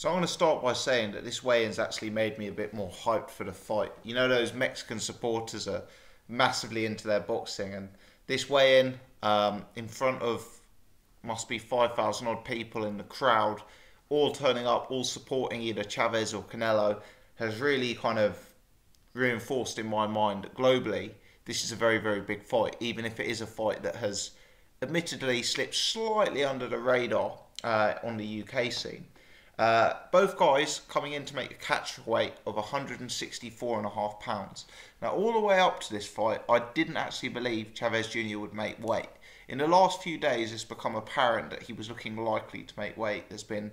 So I'm going to start by saying that this weigh-in's actually made me a bit more hyped for the fight. You know, those Mexican supporters are massively into their boxing, and this weigh-in, in front of must be 5,000 odd people in the crowd, all turning up, all supporting either Chavez or Canelo, has really kind of reinforced in my mind that globally this is a very, very big fight, even if it is a fight that has admittedly slipped slightly under the radar on the UK scene. Both guys coming in to make a catch weight of 164.5 pounds. Now, all the way up to this fight, I didn't actually believe Chavez Jr. would make weight. In the last few days, it's become apparent that he was looking likely to make weight. There's been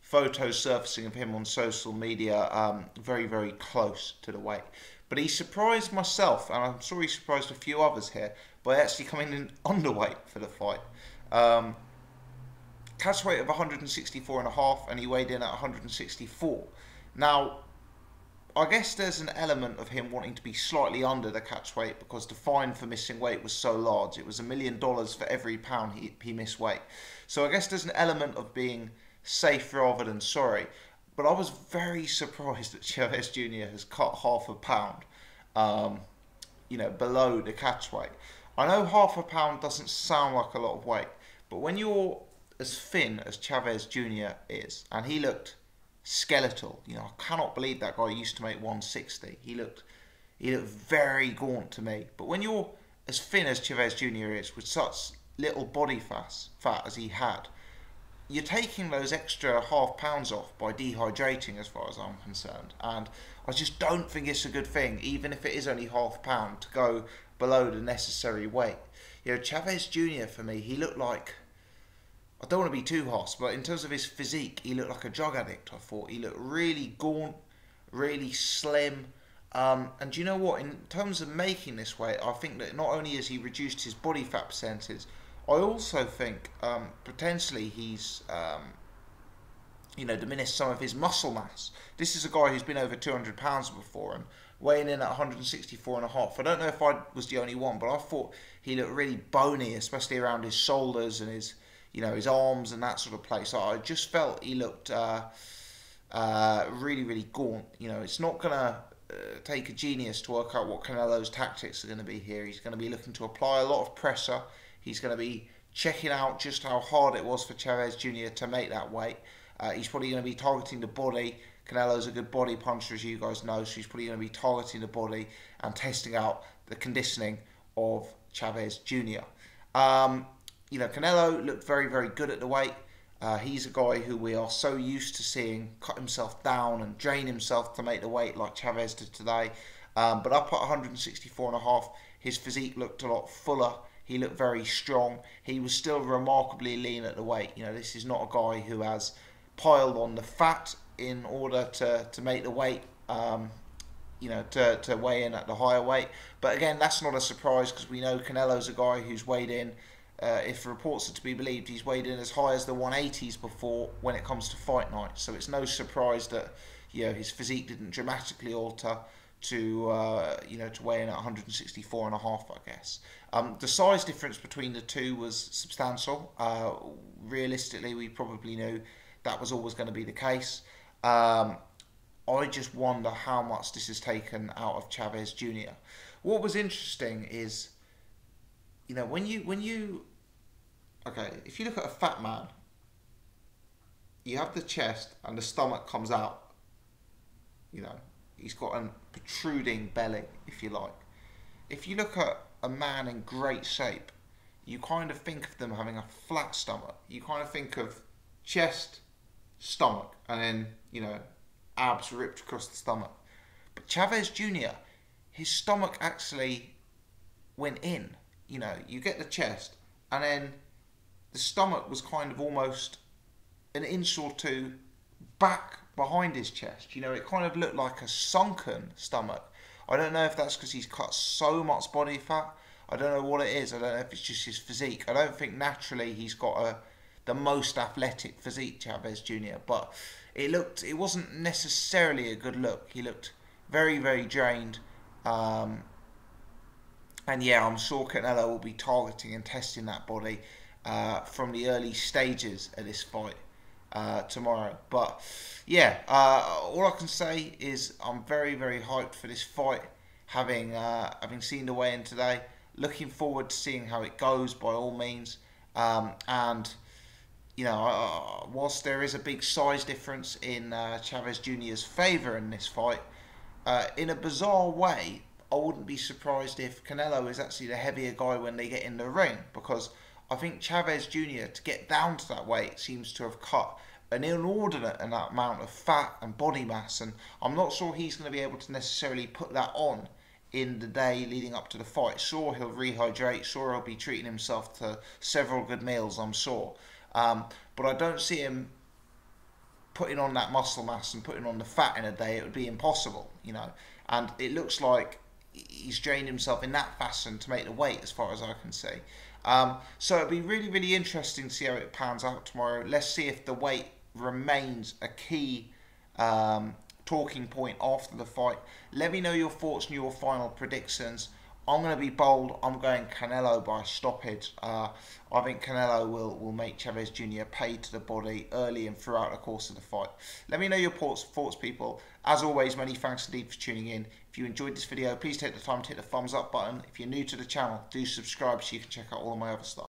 photos surfacing of him on social media very, very close to the weight. But he surprised myself, and I'm sure he surprised a few others here, by actually coming in underweight for the fight. Catch weight of 164.5, and he weighed in at 164. Now, I guess there's an element of him wanting to be slightly under the catch weight because the fine for missing weight was so large. It was $1 million for every pound he missed weight. So I guess there's an element of being safe rather than sorry. But I was very surprised that Chavez Jr. has cut half a pound, below the catch weight. I know half a pound doesn't sound like a lot of weight, but when you're as thin as Chavez Jr. is, and he looked skeletal. You know, I cannot believe that guy used to make 160. He looked very gaunt to me. But when you're as thin as Chavez Jr. is, with such little body fat as he had, you're taking those extra half pounds off by dehydrating, as far as I'm concerned. And I just don't think it's a good thing, even if it is only half a pound, to go below the necessary weight. You know, Chavez Jr. for me, he looked like, I don't want to be too harsh, but in terms of his physique, he looked like a drug addict, I thought. He looked really gaunt, really slim. And do you know what? In terms of making this weight, I think that not only has he reduced his body fat percentage, I also think potentially he's diminished some of his muscle mass. This is a guy who's been over 200 pounds before and weighing in at 164.5. I don't know if I was the only one, but I thought he looked really bony, especially around his shoulders and his arms and that sort of place. I just felt he looked really, really gaunt. You know, it's not going to take a genius to work out what Canelo's tactics are going to be here. He's going to be looking to apply a lot of pressure. He's going to be checking out just how hard it was for Chavez Jr. to make that weight. He's probably going to be targeting the body. Canelo's a good body puncher, as you guys know, so he's probably going to be targeting the body and testing out the conditioning of Chavez Jr. Canelo looked very, very good at the weight. He's a guy who we are so used to seeing cut himself down and drain himself to make the weight like Chavez did today. But up at 164.5, his physique looked a lot fuller. He looked very strong. He was still remarkably lean at the weight. You know, this is not a guy who has piled on the fat in order to make the weight, to weigh in at the higher weight. But again, that's not a surprise because we know Canelo's a guy who's weighed in, if reports are to be believed, he's weighed in as high as the 180s before when it comes to fight night. So it's no surprise that his physique didn't dramatically alter to weigh in at 164.5, I guess. The size difference between the two was substantial. Realistically, we probably knew that was always going to be the case. I just wonder how much this has taken out of Chavez Jr. What was interesting is, if you look at a fat man, you have the chest and the stomach comes out. He's got a protruding belly, if you like. If you look at a man in great shape, you kind of think of them having a flat stomach. You kind of think of chest, stomach, and then, abs ripped across the stomach. But Chavez Jr., his stomach actually went in. You get the chest, and then the stomach was kind of almost an inch or two back behind his chest. It kind of looked like a sunken stomach. I don't know if that's because he's cut so much body fat. I don't know what it is. I don't know if it's just his physique. I don't think naturally he's got the most athletic physique, Chavez Jr. But it wasn't necessarily a good look. He looked very, very drained. And yeah, I'm sure Canelo will be targeting and testing that body from the early stages of this fight. tomorrow. But yeah, all I can say is I'm very, very hyped for this fight. Having seen the weigh-in today, looking forward to seeing how it goes by all means. And you know, whilst there is a big size difference in Chavez Jr.'s favour in this fight, in a bizarre way, I wouldn't be surprised if Canelo is actually the heavier guy when they get in the ring, because I think Chavez Jr. to get down to that weight seems to have cut an inordinate amount of fat and body mass, and I'm not sure he's going to be able to necessarily put that on in the day leading up to the fight. Sure, he'll rehydrate, sure, he'll be treating himself to several good meals, I'm sure. But I don't see him putting on that muscle mass and putting on the fat in a day. It would be impossible, you know. And it looks like he's drained himself in that fashion to make the weight, as far as I can see. So it'll be really, really interesting to see how it pans out tomorrow. Let's see if the weight remains a key talking point after the fight. Let me know your thoughts and your final predictions. I'm going to be bold. I'm going Canelo by stoppage. I think Canelo will make Chavez Jr. pay to the body early and throughout the course of the fight. Let me know your thoughts, people. As always, many thanks indeed for tuning in. If you enjoyed this video, please take the time to hit the thumbs up button. If you're new to the channel, do subscribe so you can check out all of my other stuff.